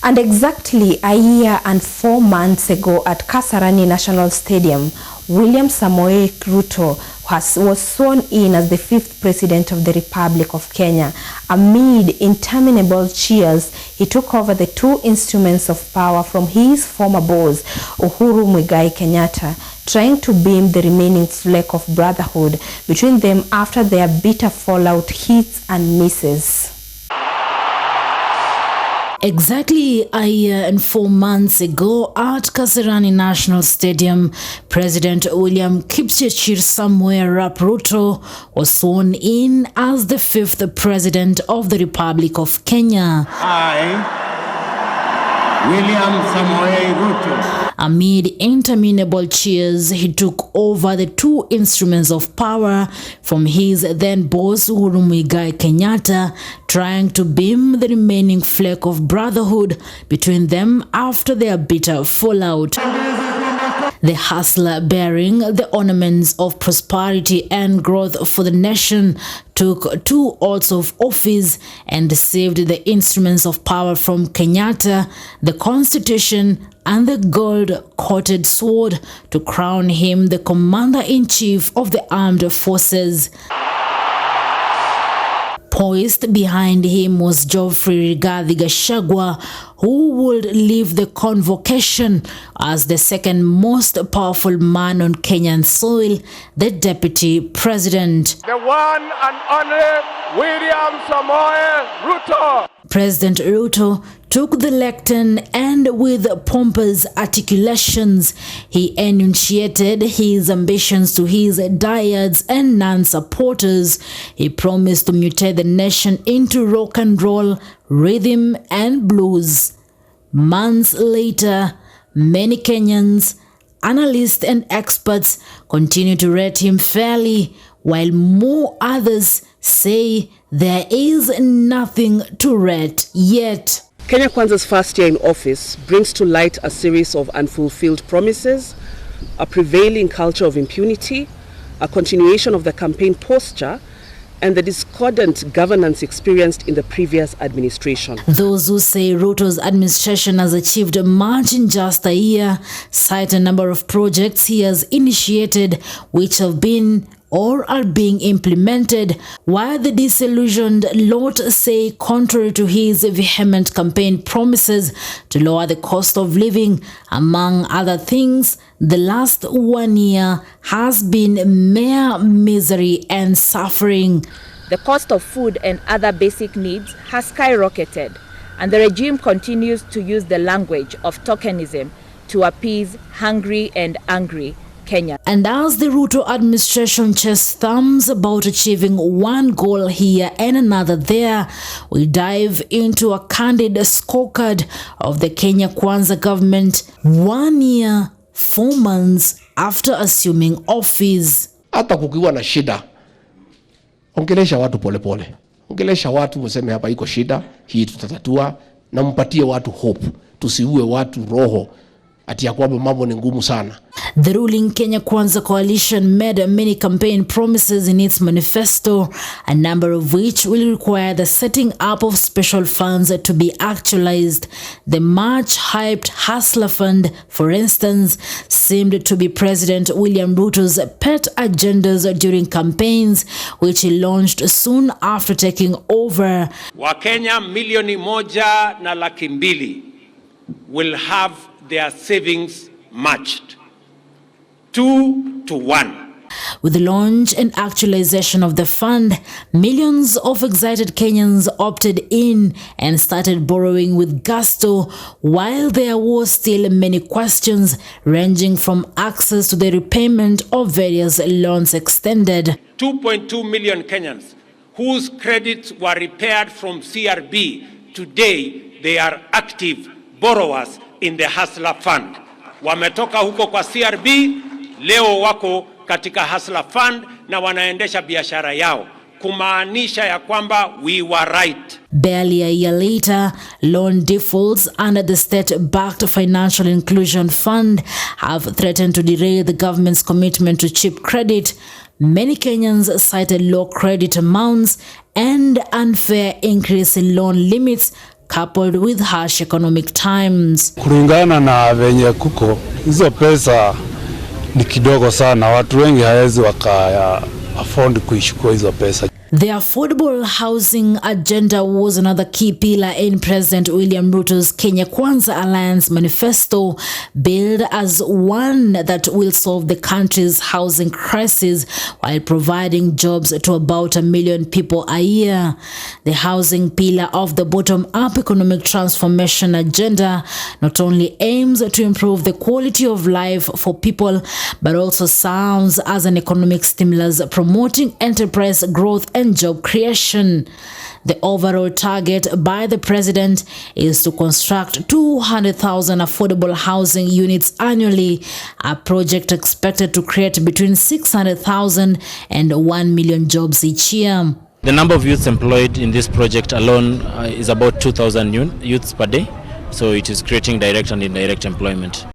And exactly a year and 4 months ago at Kasarani National Stadium, William Samoei Ruto was sworn in as the 5th President of the Republic of Kenya. Amid interminable cheers, he took over the 2 instruments of power from his former boss, Uhuru Muigai Kenyatta, trying to beam the remaining fleck of brotherhood between them after their bitter fallout hits and misses. Exactly a year and 4 months ago at Kasarani National Stadium, President William Kipchirchir Samoei Arap Ruto was sworn in as the 5th President of the Republic of Kenya. I, William Samoei Ruto. Amid interminable cheers, he took over the 2 instruments of power from his then boss Uhuru Muigai Kenyatta, trying to beam the remaining fleck of brotherhood between them after their bitter fallout. The hustler, bearing the ornaments of prosperity and growth for the nation, took 2 oaths of office and received the instruments of power from Kenyatta, the Constitution and the gold-coated sword, to crown him the Commander-in-Chief of the Armed Forces. Poised behind him was Geoffrey Rigathi Gachagua, who would leave the convocation as the second most powerful man on Kenyan soil, the Deputy President. The one and only William Samoei Ruto. President Ruto took the lectern and with pompous articulations, he enunciated his ambitions to his diehards and non-supporters. He promised to mutate the nation into rock and roll, rhythm and blues. Months later, many Kenyans, analysts and experts continue to rate him fairly, while more others say there is nothing to rate yet. Kenya Kwanza's first year in office brings to light a series of unfulfilled promises, a prevailing culture of impunity, a continuation of the campaign posture, and the discordant governance experienced in the previous administration. Those who say Ruto's administration has achieved much in just a year cite a number of projects he has initiated which have been or are being implemented, while the disillusioned lot say, contrary to his vehement campaign promises to lower the cost of living, among other things, the last 1 year has been mere misery and suffering. The cost of food and other basic needs has skyrocketed, and the regime continues to use the language of tokenism to appease hungry and angry Kenya. And as the Ruto administration chests thumbs about achieving one goal here and another there, we dive into a candid scorecard of the Kenya Kwanza government 1 year, 4 months after assuming office. Hata kukiwa na shida, ongelesha watu polepole. Ongelesha watu mseme hapa iko shida, hii tutatatua, na mpatie watu hope. Tusiue watu roho ati ya kwamba mambo ni ngumu sana. The ruling Kenya Kwanza coalition made many campaign promises in its manifesto, a number of which will require the setting up of special funds to be actualized. The much-hyped Hustler Fund, for instance, seemed to be President William Ruto's pet agendas during campaigns, which he launched soon after taking over. Wakenya milioni 1.2 will have their savings matched 2 to 1. With the launch and actualization of the fund, millions of excited Kenyans opted in and started borrowing with gusto, while there were still many questions ranging from access to the repayment of various loans extended. 2.2 million Kenyans whose credits were repaired from CRB, today they are active borrowers in the Hustler Fund. Wametoka huko kwa CRB, leo wako katika Hustler Fund na wanaendesha biashara yao, kumaanisha ya kwamba we were right. Barely a year later, loan defaults under the state-backed Financial Inclusion Fund have threatened to derail the government's commitment to cheap credit. Many Kenyans cited low credit amounts and unfair increase in loan limits, coupled with harsh economic times. Kulingana na venye kuko, hizo pesa ni kidogo sana, watu wengi hawezi waka afford kuichukua hizo pesa. The affordable housing agenda was another key pillar in President William Ruto's Kenya Kwanza Alliance manifesto, billed as one that will solve the country's housing crisis while providing jobs to about 1 million people a year. The housing pillar of the bottom-up economic transformation agenda not only aims to improve the quality of life for people, but also serves as an economic stimulus promoting enterprise growth and job creation. The overall target by the president is to construct 200,000 affordable housing units annually, a project expected to create between 600,000 and 1 million jobs each year. The number of youths employed in this project alone is about 2,000 youths per day, so it is creating direct and indirect employment.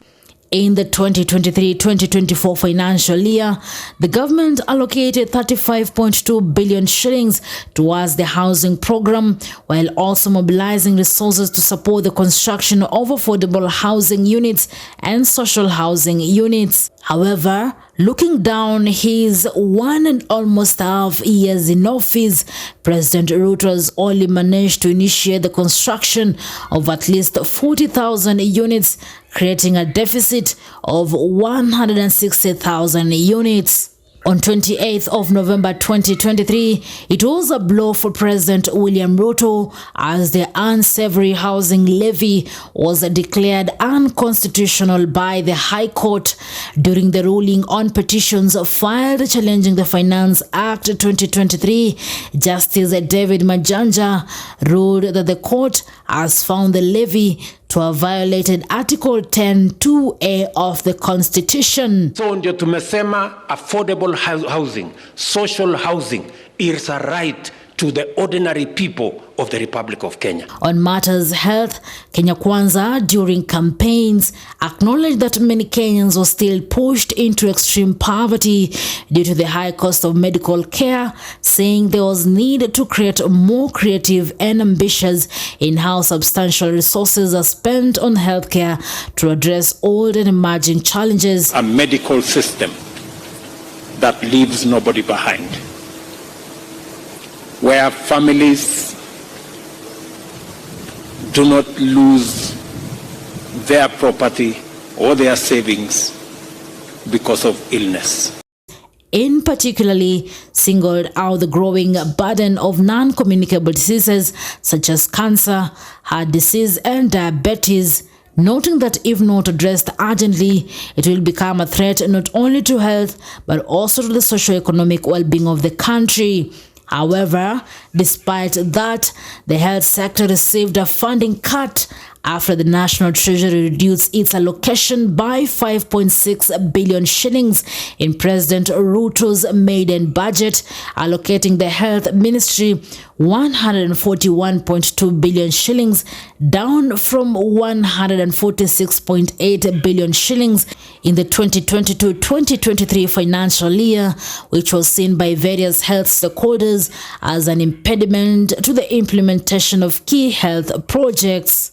In the 2023-2024 financial year, the government allocated 35.2 billion shillings towards the housing program, while also mobilizing resources to support the construction of affordable housing units and social housing units. However, looking down his 1 and almost half years in office, President Ruto has only managed to initiate the construction of at least 40,000 units, creating a deficit of 160,000 units. On 28th of November 2023, it was a blow for President William Ruto as the unsavory housing levy was declared unconstitutional by the High Court. During the ruling on petitions filed challenging the Finance Act 2023, Justice David Majanja ruled that the court has found the levy to have violated Article 10(2)(a) of the Constitution. So ndio tumesema affordable housing, social housing is a right to the ordinary people of the Republic of Kenya. On matters health, Kenya Kwanza during campaigns acknowledged that many Kenyans were still pushed into extreme poverty due to the high cost of medical care, saying there was need to create more creative and ambitious in how substantial resources are spent on healthcare to address old and emerging challenges. A medical system that leaves nobody behind, where families do not lose their property or their savings because of illness. In particularly singled out the growing burden of non-communicable diseases such as cancer, heart disease and diabetes, noting that if not addressed urgently, it will become a threat not only to health but also to the socio-economic well-being of the country. However, despite that, the health sector received a funding cut after the National Treasury reduced its allocation by 5.6 billion shillings in President Ruto's maiden budget, allocating the Health Ministry 141.2 billion shillings, down from 146.8 billion shillings in the 2022-2023 financial year, which was seen by various health stakeholders as an impediment to the implementation of key health projects.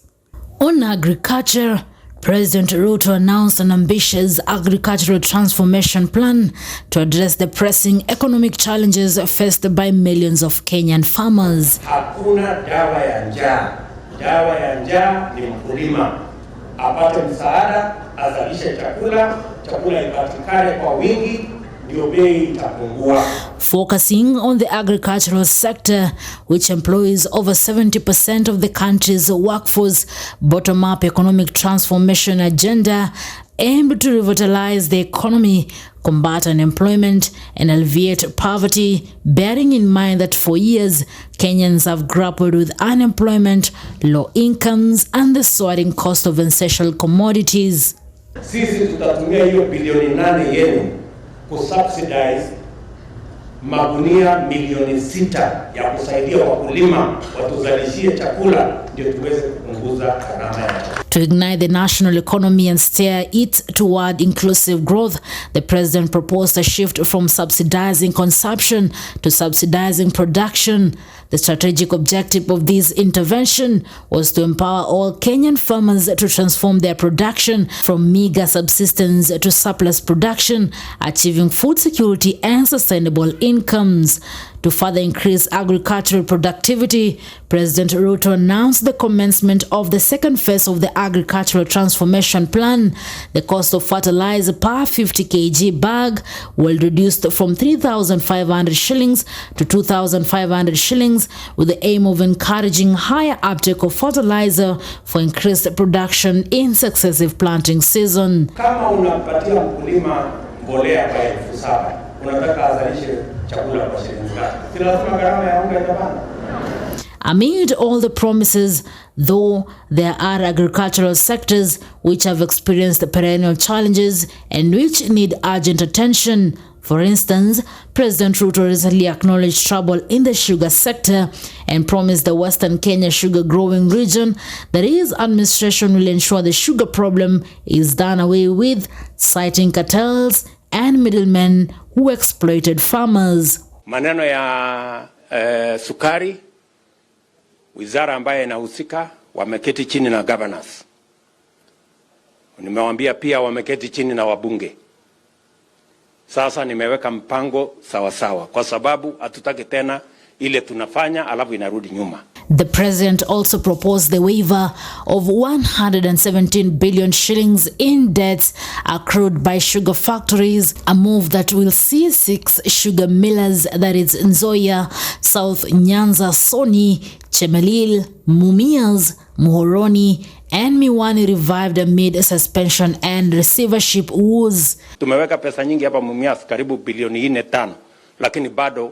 On agriculture, President Ruto announced an ambitious agricultural transformation plan to address the pressing economic challenges faced by millions of Kenyan farmers. Hakuna dawa ya njaa. Dawa ya njaa ni mkulima apate msaada, azalishe chakula, chakula ipatikane kwa wingi, ndio bei itapungua. Focusing on the agricultural sector, which employs over 70% of the country's workforce, bottom-up economic transformation agenda aimed to revitalize the economy, combat unemployment, and alleviate poverty, bearing in mind that for years, Kenyans have grappled with unemployment, low incomes, and the soaring cost of essential commodities. Sisi tutatumia hiyo bilioni 8 yenu kusubsidize magunia milioni 6 ya kusaidia wakulima watuzalishie chakula ndio tuweze kupunguza gharama ya chakula. To ignite the national economy and steer it toward inclusive growth, the president proposed a shift from subsidizing consumption to subsidizing production. The strategic objective of this intervention was to empower all Kenyan farmers to transform their production from meager subsistence to surplus production, achieving food security and sustainable incomes. To further increase agricultural productivity, President Ruto announced the commencement of the second phase of the Agricultural Transformation Plan. The cost of fertilizer per 50 kg bag will reduce from 3,500 shillings to 2,500 shillings, with the aim of encouraging higher uptake of fertilizer for increased production in successive planting season. Kama unapatia mkulima mbolea kwa 7,000, unataka azalishe chakula kwa shilingi ngapi? Si lazima gharama ya unga itapanda. Amid all the promises, though, there are agricultural sectors which have experienced perennial challenges and which need urgent attention. For instance, President Ruto recently acknowledged trouble in the sugar sector and promised the Western Kenya sugar growing region that his administration will ensure the sugar problem is done away with, citing cartels and middlemen who exploited farmers. Maneno ya sukari, wizara ambaye inahusika wameketi chini na governors. Nimewaambia pia wameketi chini na wabunge. Sasa nimeweka mpango sawa sawa kwa sababu hatutaki tena ile tunafanya alafu inarudi nyuma. The president also proposed the waiver of 117 billion shillings in debts accrued by sugar factories, a move that will see 6 sugar millers, that is Nzoia, South Nyanza, Soni, Chemelil, Mumias, Muhoroni and Miwani revived amid suspension and receivership woes. Tumeweka pesa nyingi hapa Mumias karibu bilioni 4-5, lakini bado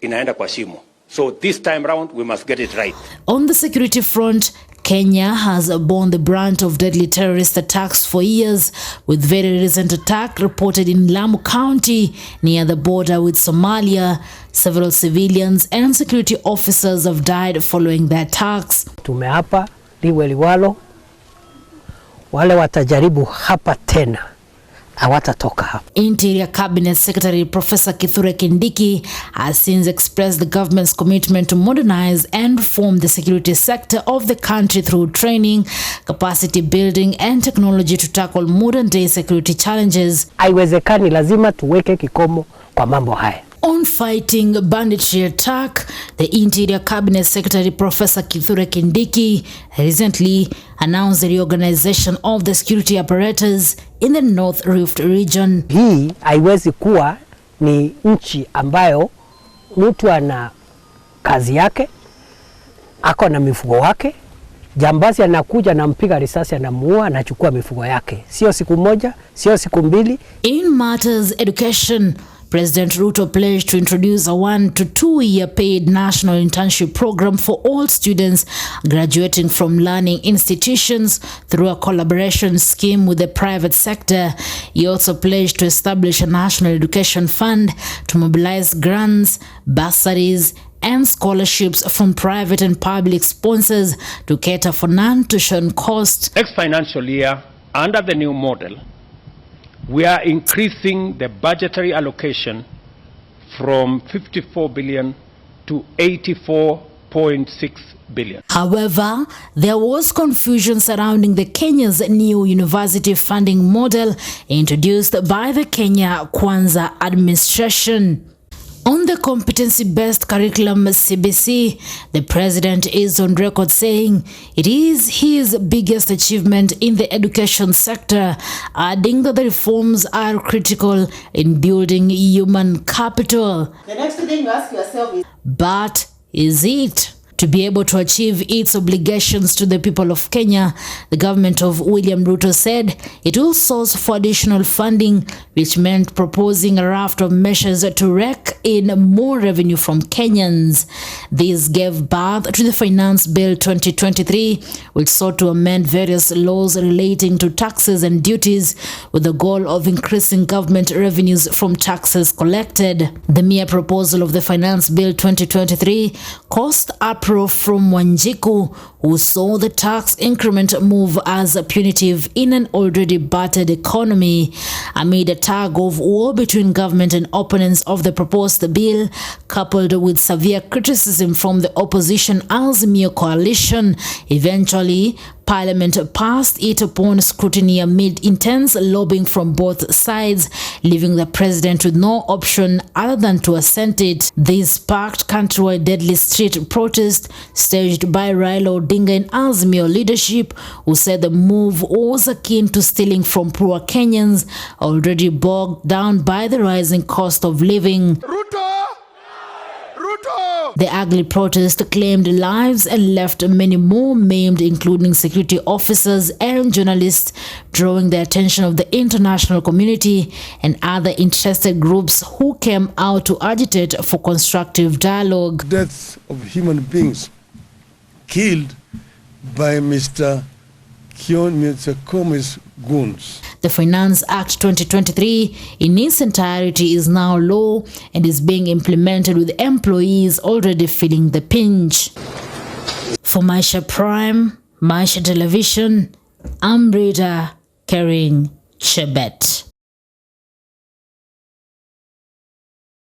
inaenda kwa shimo. So this time round we must get it right. On the security front, Kenya has borne the brunt of deadly terrorist attacks for years, with very recent attack reported in Lamu County near the border with Somalia. Several civilians and security officers have died following the attacks. Tumeapa liwe liwalo, wale watajaribu hapa tena hawatatoka hapa. Interior Cabinet Secretary Professor Kithure Kindiki has since expressed the government's commitment to modernize and reform the security sector of the country through training, capacity building and technology to tackle modern day security challenges. Haiwezekani, lazima tuweke kikomo kwa mambo haya. On fighting banditry attack, the Interior Cabinet Secretary Professor Kithure Kindiki recently announced the reorganization of the security apparatus in the North Rift region. Hii haiwezi kuwa ni nchi ambayo mtu ana kazi yake, ako na mifugo wake, jambazi anakuja na mpiga risasi anamuua, anachukua mifugo yake. Sio siku moja, sio siku mbili. In matters education, President Ruto pledged to introduce a 1 to 2 year paid national internship program for all students graduating from learning institutions through a collaboration scheme with the private sector. He also pledged to establish a national education fund to mobilize grants, bursaries, and scholarships from private and public sponsors to cater for non-tuition costs. Next financial year, under the new model, we are increasing the budgetary allocation from 54 billion to 84.6 billion. However, there was confusion surrounding the Kenya's new university funding model introduced by the Kenya Kwanza administration. On the competency-based curriculum CBC, the president is on record saying it is his biggest achievement in the education sector, adding that the reforms are critical in building human capital. The next thing you ask yourself is, but is it? To be able to achieve its obligations to the people of Kenya, the government of William Ruto said it will source for additional funding, which meant proposing a raft of measures to rake in more revenue from Kenyans. This gave birth to the Finance Bill 2023, which sought to amend various laws relating to taxes and duties with the goal of increasing government revenues from taxes collected. The mere proposal of the Finance Bill 2023 caused uproar from Wanjiku, who saw the tax increment move as punitive in an already battered economy. Amid a tug of war between government and opponents of the proposed bill, coupled with severe criticism from the opposition Azimio coalition, eventually Parliament passed it upon scrutiny amid intense lobbying from both sides, leaving the president with no option other than to assent it. This sparked countrywide deadly street protest staged by Raila Odinga and Azimio leadership, who said the move was akin to stealing from poor Kenyans already bogged down by the rising cost of living. Ruto! Ruto! The ugly protest claimed lives and left many more maimed, including security officers and journalists, drawing the attention of the international community and other interested groups who came out to agitate for constructive dialogue. Deaths of human beings killed by Mr. Kome's goons. The Finance Act 2023 in its entirety is now law and is being implemented, with employees already feeling the pinch. For Maisha Prime, Maisha Television, I'm Rita Kering Chebet.